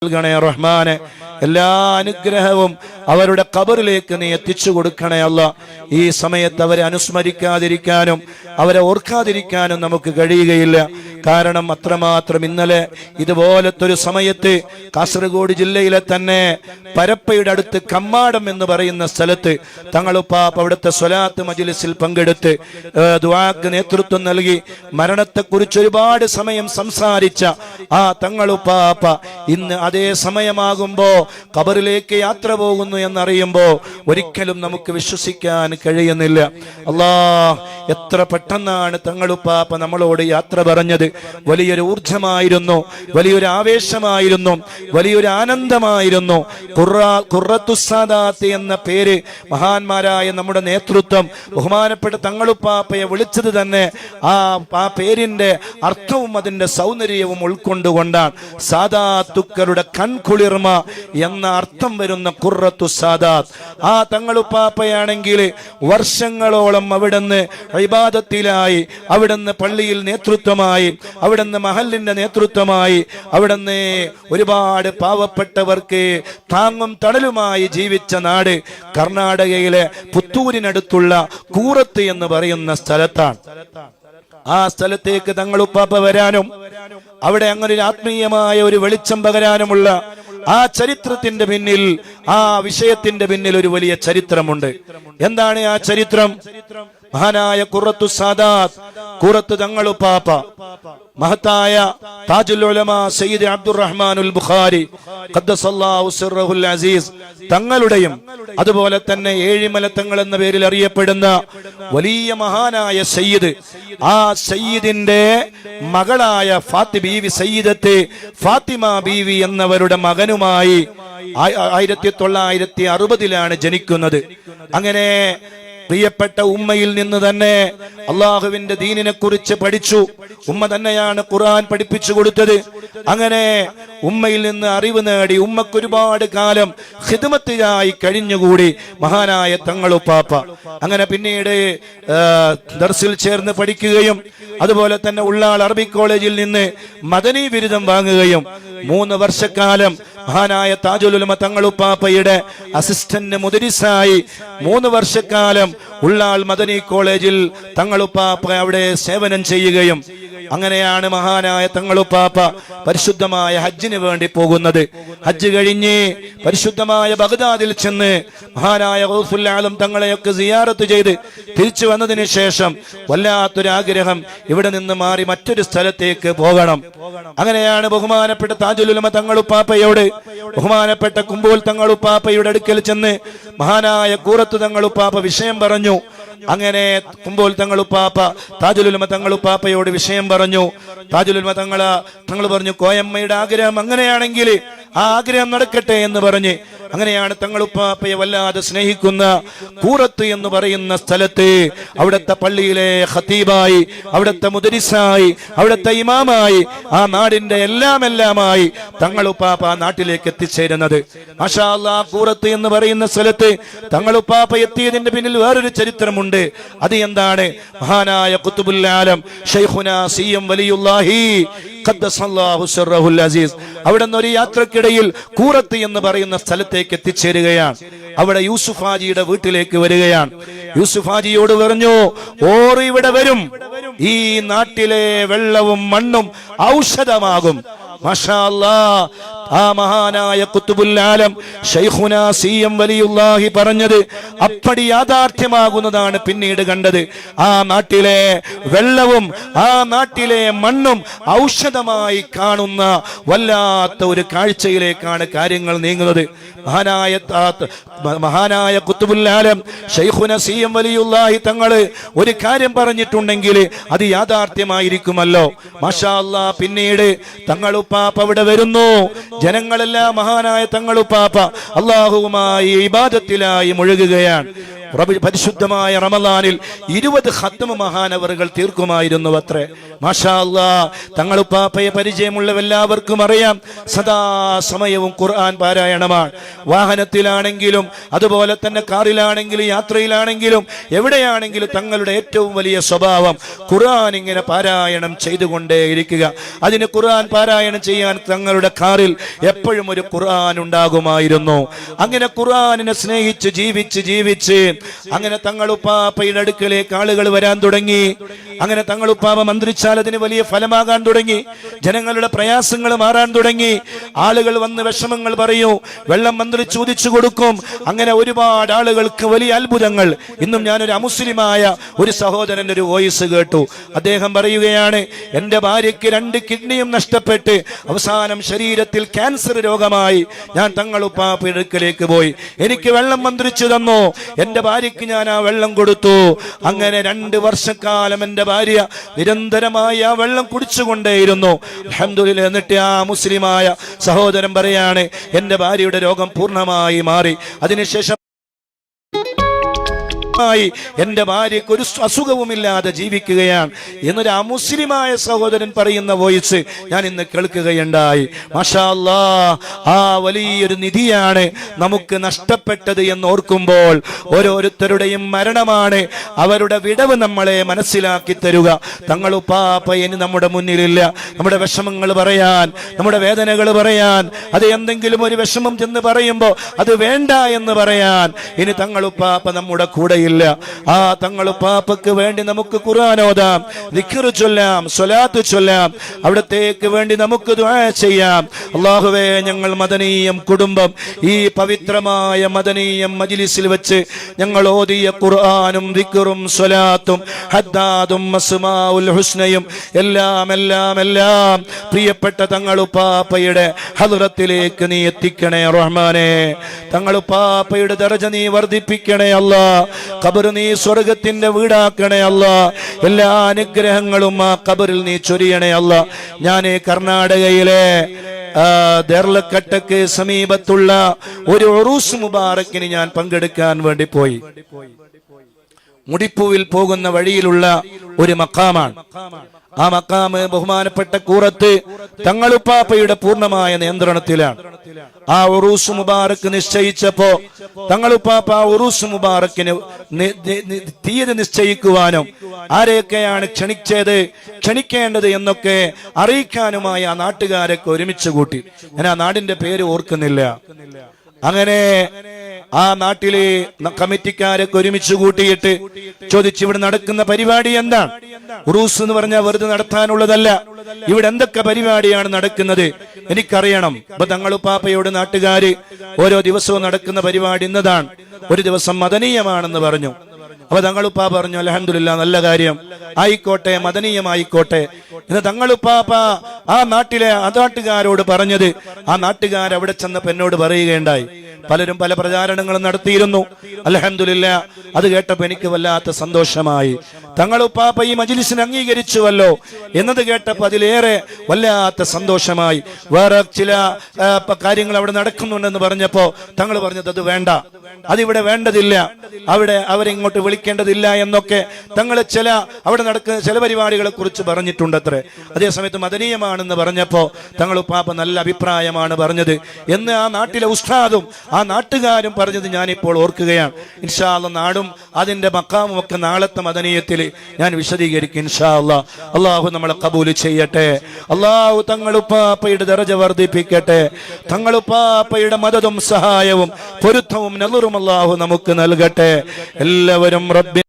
നൽകണേ റഹ്മാനെ. എല്ലാ അനുഗ്രഹവും അവരുടെ ഖബറിലേക്ക് നീ എത്തിച്ചു കൊടുക്കണേ അല്ലാ. ഈ സമയത്ത് അവരെ അനുസ്മരിക്കാതിരിക്കാനും അവരെ ഓർക്കാതിരിക്കാനും നമുക്ക് കഴിയുകയില്ല. കാരണം അത്രമാത്രം ഇന്നലെ ഇതുപോലത്തെ ഒരു സമയത്ത് കാസർഗോഡ് ജില്ലയിലെ തന്നെ പരപ്പയുടെ അടുത്ത് കമ്മാടം എന്ന് പറയുന്ന സ്ഥലത്ത് തങ്ങളുപ്പാപ്പ അവിടുത്തെ സ്വലാത്ത് മജ്ലിസിൽ പങ്കെടുത്ത് ദുആക്ക് നേതൃത്വം നൽകി മരണത്തെക്കുറിച്ച് ഒരുപാട് സമയം സംസാരിച്ച ആ തങ്ങളുപ്പാപ്പ ഇന്ന് അതേ സമയമാകുമ്പോ ഖബറിലേക്ക് യാത്ര പോകുന്നു എന്നറിയുമ്പോ ഒരിക്കലും നമുക്ക് വിശ്വസിക്കാൻ കഴിയുന്നില്ല. അല്ലാഹ്, എത്ര പെട്ടെന്നാണ് തങ്ങളുപ്പാപ്പ നമ്മളോട് യാത്ര പറഞ്ഞത്. വലിയൊരു ഊർജമായിരുന്നു, വലിയൊരു ആവേശമായിരുന്നു, വലിയൊരു ആനന്ദമായിരുന്നു. ഖുർറത്തുസ്സാദാത്ത് എന്ന പേര് മഹാന്മാരായ നമ്മുടെ നേതൃത്വം ബഹുമാനപ്പെട്ട തങ്ങളുപ്പാപ്പയെ വിളിച്ചത് തന്നെ ആ പേരിന്റെ അർത്ഥവും അതിന്റെ സൗന്ദര്യവും ഉൾക്കൊണ്ടുകൊണ്ടാണ്. സാദാത്തുക്കളുടെ കൺകുളിർമ എന്ന അർത്ഥം വരുന്ന ഖുർറത്തുസ്സാദാത്ത്. ആ തങ്ങളുപ്പാപ്പയാണെങ്കിൽ വർഷങ്ങളോളം അവിടുന്ന് ഇബാദത്തിലായി, അവിടുന്ന് പള്ളിയിൽ നേതൃത്വമായി, അവിടുന്ന് മഹല്ലിന്റെ നേതൃത്വമായി, അവിടുന്ന് ഒരുപാട് പാവപ്പെട്ടവർക്ക് താങ്ങും തണലുമായി ജീവിച്ച നാട് കർണാടകയിലെ പുത്തൂരിനടുത്തുള്ള കൂറത്ത് എന്ന് പറയുന്ന സ്ഥലത്താണ്. ആ സ്ഥലത്തേക്ക് തങ്ങളുപ്പാപ്പ വരാനും അവിടെ അങ്ങനെ ഒരു ആത്മീയമായ ഒരു വെളിച്ചം പകരാനുമുള്ള ആ ചരിത്രത്തിന്റെ പിന്നിൽ, ആ വിഷയത്തിന്റെ പിന്നിൽ ഒരു വലിയ ചരിത്രമുണ്ട്. എന്താണ് ആ ചരിത്രം? മഹാനായ ഖുർറത്തുസ്സാദാത്ത് ഖുറത്ത് തങ്ങളുപ്പാപ്പ, മഹത്തായ താജുൽ ഉലമാ സയ്യിദ് അബ്ദുറഹ്മാനുൽ ബുഖാരി ഖദ്ദസല്ലാഹു സിർറഹുൽ അസീസ് തങ്ങളുടെയും അതുപോലെ തന്നെ ഏഴിമല തങ്ങൾ എന്ന പേരിൽ അറിയപ്പെടുന്ന വലിയ മഹാനായ സയ്യിദ്, ആ സയ്യിദിന്റെ മകളായ ബീവി സയ്യിദത്ത് ഫാത്തിമ ബീവി എന്നവരുടെ മകനുമായി 1960 ജനിക്കുന്നത്. അങ്ങനെ പ്രിയപ്പെട്ട ഉമ്മയിൽ നിന്ന് തന്നെ അള്ളാഹുവിന്റെ ദീനിനെ കുറിച്ച് പഠിച്ചു. ഉമ്മ തന്നെയാണ് ഖുർആൻ പഠിപ്പിച്ചു കൊടുത്തത്. അങ്ങനെ ഉമ്മയിൽ നിന്ന് അറിവ് നേടി ഉമ്മക്ക് ഒരുപാട് കാലം ഖിദ്മത്തിലായി കഴിഞ്ഞുകൂടി മഹാനായ തങ്ങളുപ്പാപ്പ. അങ്ങനെ പിന്നീട് ദർസിൽ ചേർന്ന് പഠിക്കുകയും അതുപോലെ തന്നെ ഉള്ളാൾ അറബിക് കോളേജിൽ നിന്ന് മദനി ബിരുദം വാങ്ങുകയും 3 വർഷക്കാലം മഹാനായ താജുൽ ഉലമ തങ്ങളുപ്പാപ്പയുടെ അസിസ്റ്റന്റ് മുദരിസായി 3 വർഷക്കാലം ഉള്ളാൾ മദനി കോളേജിൽ തങ്ങളുപ്പാപ്പ അവിടെ സേവനം ചെയ്യുകയും അങ്ങനെയാണ് മഹാനായ തങ്ങളുപ്പാപ്പ പരിശുദ്ധമായ ഹജ്ജിന് വേണ്ടി പോകുന്നത്. ഹജ്ജ് കഴിഞ്ഞ് പരിശുദ്ധമായ ബഗ്ദാദിൽ ചെന്ന് മഹാനായ ഗൗസുൽ ആലം തങ്ങളെയൊക്കെ സിയാറത്ത് ചെയ്ത് തിരിച്ചു വന്നതിന് ശേഷം വല്ലാത്തൊരാഗ്രഹം ഇവിടെ നിന്ന് മാറി മറ്റൊരു സ്ഥലത്തേക്ക് പോകണം. അങ്ങനെയാണ് ബഹുമാനപ്പെട്ട താജുൽ ഉലമ തങ്ങളുപ്പാപ്പയോട് ബഹുമാനപ്പെട്ട കുമ്പോൾ തങ്ങളുപ്പാപ്പയുടെ അടുക്കൽ ചെന്ന് മഹാനായ കൂറത്ത് തങ്ങളുപ്പാപ്പ വിഷയം പറഞ്ഞു. അങ്ങനെ കുമ്പോൾ തങ്ങളുപ്പാപ്പ താജുൽ ഉലമ തങ്ങളുപ്പാപ്പയോട് വിഷയം പറഞ്ഞു. താജുൽ ഉലമ തങ്ങൾ പറഞ്ഞു, കോയമ്മയുടെ ആഗ്രഹം അങ്ങനെയാണെങ്കിൽ ആ ആഗ്രഹം നടക്കട്ടെ എന്ന് പറഞ്ഞ് അങ്ങനെയാണ് തങ്ങളുപ്പാപ്പയെ വല്ലാതെ സ്നേഹിക്കുന്ന കൂറത്ത് എന്ന് പറയുന്ന സ്ഥലത്ത് അവിടുത്തെ പള്ളിയിലെ ഖതീബായി, അവിടുത്തെ മുദരിസായി, അവിടുത്തെ ഇമാമായി, ആ നാടിന്റെ എല്ലാമായി തങ്ങളുപ്പാപ്പ ആ നാട്ടിലേക്ക് എത്തിച്ചേരുന്നത്. മാഷാ അല്ലാഹ്, കൂറത്ത് എന്ന് പറയുന്ന സ്ഥലത്ത് തങ്ങളുപ്പാപ്പ എത്തിയതിന്റെ പിന്നിൽ വേറൊരു ചരിത്രമുണ്ട്. അത് എന്താണ്? മഹാനായ ഖുത്ബുൽ ആലം ശൈഖുനാ സിയം വലിയുല്ലാഹി ഖദ്ദസല്ലാഹു സിർറഹുൽ അസീസ് അവിടുന്ന് ഒരു യാത്രക്കിടയിൽ കൂറത്ത് എന്ന് പറയുന്ന സ്ഥലത്തേക്ക് എത്തിച്ചേരുകയാണ്. അവിടെ യൂസുഫ് ഹാജിയുടെ വീട്ടിലേക്ക് വരികയാണ്. യൂസുഫ് ഹാജിയോട് പറഞ്ഞു, ഓർ ഇവിടെ വരും, ഈ നാട്ടിലെ വെള്ളവും മണ്ണും ഔഷധമാകും. മാഷാ അല്ലാഹ്, ആ മഹാനായ ഖുത്ബുൽ ആലം ശൈഖുനാ സിയം വലിയുല്ലാഹി പറഞ്ഞത് അപ്പടി യാഥാർത്ഥ്യമാകുന്നതാണ് പിന്നീട് കണ്ടത്. ആ നാട്ടിലെ വെള്ളവും ആ നാട്ടിലെ മണ്ണും ഔഷധമായി കാണുന്ന വല്ലാത്ത ഒരു കാഴ്ചയിലേക്കാണ് കാര്യങ്ങൾ നീങ്ങുന്നത്. മഹാനായ ഖുത്ബുൽ ആലം ശൈഖുനാ സിയം വലിയുല്ലാഹി തങ്ങള് ഒരു കാര്യം പറഞ്ഞിട്ടുണ്ടെങ്കിൽ അത് യാഥാർത്ഥ്യമായിരിക്കുമല്ലോ. മാഷാ അല്ലാഹ്, പിന്നീട് തങ്ങളുപ്പാപ്പ അവിടെ വരുന്നു. ജനങ്ങളെല്ലാം മഹാനായ തങ്ങളുപ്പാപ്പ അല്ലാഹുവുമായി ഇബാദത്തിലായി മുഴുകുകയാണ്. പരിശുദ്ധമായ റമളാനിൽ 20 ഖത്മ മഹാനവറുകൾ തീർക്കുമായിരുന്നു അത്രേ. മാഷാ അല്ലാഹ്. തങ്ങളുപ്പാപ്പയെ പരിചയമുള്ളവെല്ലാവർക്കും അറിയാം, സദാ സമയവും ഖുർആൻ പാരായണമാണ്. വാഹനത്തിലാണെങ്കിലും അതുപോലെ തന്നെ കാറിലാണെങ്കിലും യാത്രയിലാണെങ്കിലും എവിടെയാണെങ്കിലും തങ്ങളുടെ ഏറ്റവും വലിയ സ്വഭാവം ഖുർആൻ ഇങ്ങനെ പാരായണം ചെയ്തുകൊണ്ടേയിരിക്കുക. അതിന് ഖുർആൻ പാരായണം ചെയ്യാൻ തങ്ങളുടെ കാറിൽ എപ്പോഴും ഒരു ഖുർആൻ ഉണ്ടാകുമായിരുന്നു. അങ്ങനെ ഖുർആനിനെ സ്നേഹിച്ച് ജീവിച്ച് അങ്ങനെ തങ്ങളുപ്പാപ്പയുടെ അടുക്കലേക്ക് ആളുകൾ വരാൻ തുടങ്ങി. അങ്ങനെ തങ്ങളുപ്പാപ്പ മന്ത്രിച്ചാൽ അതിന് വലിയ ഫലമാകാൻ തുടങ്ങി. ജനങ്ങളുടെ പ്രയാസങ്ങൾ മാറാൻ തുടങ്ങി. ആളുകൾ വന്ന് വിഷമങ്ങൾ പറയൂ, വെള്ളം മന്ത്രി ചോദിച്ചു കൊടുക്കും. അങ്ങനെ ഒരുപാട് ആളുകൾക്ക് വലിയ അത്ഭുതങ്ങൾ. ഇന്നും ഞാനൊരു അമുസ്ലിമായ ഒരു സഹോദരന്റെ ഒരു വോയിസ് കേട്ടു. അദ്ദേഹം പറയുകയാണ്, എന്റെ ഭാര്യയ്ക്ക് 2 കിഡ്നിയും നഷ്ടപ്പെട്ട് അവസാനം ശരീരത്തിൽ ക്യാൻസർ രോഗമായി. ഞാൻ തങ്ങളുപ്പാപ്പയുടെ അടുക്കലേക്ക് പോയി, എനിക്ക് വെള്ളം മന്ത്രിച്ചു തന്നു. എന്റെ ഭാര്യയ്ക്ക് ഞാൻ ആ വെള്ളം കൊടുത്തു. അങ്ങനെ 2 വർഷക്കാലം എന്റെ ഭാര്യ നിരന്തരമായി ആ വെള്ളം കുടിച്ചുകൊണ്ടേയിരുന്നു. അൽഹംദുലില്ലാഹ്. എന്നിട്ട് ആ മുസ്ലിമായ സഹോദരൻ പറയാണ്, എന്റെ ഭാര്യയുടെ രോഗം പൂർണ്ണമായി മാറി. അതിനുശേഷം എന്റെ ഭാര്യയ്ക്ക് ഒരു അസുഖവുമില്ലാതെ ജീവിക്കുകയാണ് എന്നൊരു അമുസ്ലിമായ സഹോദരൻ പറയുന്ന വോയിസ് ഞാൻ ഇന്ന് കേൾക്കുകയുണ്ടായി. മാഷാ അല്ലാഹ്. ആ വലിയൊരു നിധിയാണ് നമുക്ക് നഷ്ടപ്പെട്ടത് എന്ന് ഓർക്കുമ്പോൾ ഓരോരുത്തരുടെയും മരണമാണ് അവരുടെ വിടവ് നമ്മളെ മനസ്സിലാക്കി തരുക. തങ്ങളുപ്പാപ്പ ഇനി നമ്മുടെ മുന്നിലില്ല. നമ്മുടെ വിഷമങ്ങൾ പറയാൻ, നമ്മുടെ വേദനകൾ പറയാൻ, അത് എന്തെങ്കിലും ഒരു വിഷമം ചെന്ന് പറയുമ്പോൾ അത് വേണ്ട എന്ന് പറയാൻ ഇനി തങ്ങളുപ്പാപ്പ നമ്മുടെ കൂടെ ഇല്ല. ആ തങ്ങളുപ്പാപ്പക്ക് വേണ്ടി നമുക്ക് ഖുർആൻ ഓതാം, ദിക്ർ ചൊല്ലാം, സ്വലാത്ത് ചൊല്ലാം, അവിടത്തേക്ക് വേണ്ടി നമുക്ക് ദുആ ചെയ്യാം. അല്ലാഹുവേ, ഞങ്ങൾ മദനീയം കുടുംബം ഈ പവിത്രമായ മദനീയം മജ്ലിസിൽ വെച്ച് ഞങ്ങൾ ഓതിയ ഖുർആനും ദിക്റും സ്വലാത്തും ഹദ്ദാദും അസ്മാഉൽ ഹുസ്നയും എല്ലാം എല്ലാം എല്ലാം പ്രിയപ്പെട്ട തങ്ങളുപ്പാപ്പയുടെ ഹദ്റത്തിലേക്ക് നീ എത്തിക്കണേ റഹ്മാനേ. തങ്ങളുപ്പാപ്പയുടെ ദർജ നീ വർദ്ധിപ്പിക്കണേ അല്ലാഹ്. ഖബർ നീ സ്വർഗത്തിന്റെ വീടാക്കണേ അല്ലാഹ്. എല്ലാ അനുഗ്രഹങ്ങളും ആ ഖബറിൽ നീ ചൊരിയണേ അല്ലാഹ്. ഞാൻ കർണാടകയിലെ ദേർലക്കട്ടക്ക് സമീപത്തുള്ള ഒരു ഉറൂസ് മുബാറക്കിന് ഞാൻ പങ്കെടുക്കാൻ വേണ്ടി പോയി. മുടിപ്പൂവിൽ പോകുന്ന വഴിയിലുള്ള ഒരു മഖാമാണ്. ആ മഖാമ് ബഹുമാനപ്പെട്ട കൂറത്ത് തങ്ങളുപ്പാപ്പയുടെ പൂർണ്ണമായ നിയന്ത്രണത്തിലാണ്. ആ ഉറൂസ് മുബാറക്ക് നിശ്ചയിച്ചപ്പോ തങ്ങളുപ്പാപ്പ ആ ഉറൂസ് മുബാറക്കിന് തീയതി നിശ്ചയിക്കുവാനും ആരെയൊക്കെയാണ് ക്ഷണിക്കേണ്ടത് എന്നൊക്കെ അറിയിക്കാനുമായി ആ നാട്ടുകാരൊക്കെ ഒരുമിച്ച് കൂട്ടി. ഞാൻ ആ നാടിന്റെ പേര് ഓർക്കുന്നില്ല. അങ്ങനെ ആ നാട്ടിലെ കമ്മിറ്റിക്കാരൊക്കെ ഒരുമിച്ച് കൂട്ടിയിട്ട് ചോദിച്ചു, ഇവിടെ നടക്കുന്ന പരിപാടി എന്താണ്? ഉറൂസ് എന്ന് പറഞ്ഞാൽ വെറുതെ നടത്താനുള്ളതല്ല. ഇവിടെ എന്തൊക്കെ പരിപാടിയാണ് നടക്കുന്നത് എനിക്കറിയണം. ഇപ്പൊ തങ്ങളുപ്പാപ്പയോട് നാട്ടുകാര് ഓരോ ദിവസവും നടക്കുന്ന പരിപാടി ഇന്നതാണ്, ഒരു ദിവസം മദനീയമാണെന്ന് പറഞ്ഞു. അപ്പൊ തങ്ങളുപ്പാപ്പ പറഞ്ഞു, അൽഹംദുലില്ലാഹ്, നല്ല കാര്യം, ആയിക്കോട്ടെ, മദനീയമായിക്കോട്ടെ. ഇന്ന് തങ്ങളുപ്പാപ്പ ആ നാട്ടുകാരോട് പറഞ്ഞത്, ആ നാട്ടുകാർ അവിടെ ചെന്നപ്പോ എന്നോട് പറയുകയുണ്ടായി, പലരും പല പ്രചാരണങ്ങളും നടത്തിയിരുന്നു. അൽഹംദുലില്ലാഹ്, അത് കേട്ടപ്പോ എനിക്ക് വല്ലാത്ത സന്തോഷമായി. തങ്ങളുപ്പാപ്പ ഈ മജ്ലിസിനെ അംഗീകരിച്ചുവല്ലോ എന്നത് കേട്ടപ്പോ അതിലേറെ വല്ലാത്ത സന്തോഷമായി. വേറെ ചില കാര്യങ്ങൾ അവിടെ നടക്കുന്നുണ്ടെന്ന് പറഞ്ഞപ്പോ തങ്ങൾ പറഞ്ഞത് അത് വേണ്ട, അതിവിടെ വേണ്ടതില്ല, അവിടെ അവരെ ഇങ്ങോട്ട് വിളിക്കേണ്ടതില്ല എന്നൊക്കെ തങ്ങൾ അവിടെ നടക്കുന്ന ചില പരിപാടികളെ കുറിച്ച് പറഞ്ഞിട്ടുണ്ടത്രേ. അതേസമയത്ത് മദനീയമാണെന്ന് പറഞ്ഞപ്പോ തങ്ങളുപ്പാപ്പ നല്ല അഭിപ്രായമാണ് പറഞ്ഞത് എന്ന് ആ നാട്ടിലെ ഉസ്താദും ആ നാട്ടുകാരും പറഞ്ഞത് ഞാനിപ്പോൾ ഓർക്കുകയാണ്. ഇൻഷാ അല്ലാഹ് നാടും അതിന്റെ മഖാമും ഒക്കെ നാളത്തെ മദനീയത്തിൽ ഞാൻ വിശദീകരിക്കും ഇൻഷാ അല്ലാഹ്. അല്ലാഹു നമ്മളെ ഖബൂൽ ചെയ്യട്ടെ. അല്ലാഹു തങ്ങളുപ്പാപ്പയുടെ ദറജ വർദ്ധിപ്പിക്കട്ടെ. തങ്ങളുപ്പാപ്പയുടെ മദദും സഹായവും പൊരുത്തവും നളറും അല്ലാഹു നമുക്ക് നൽകട്ടെ. എല്ലാവരും റബ്ബി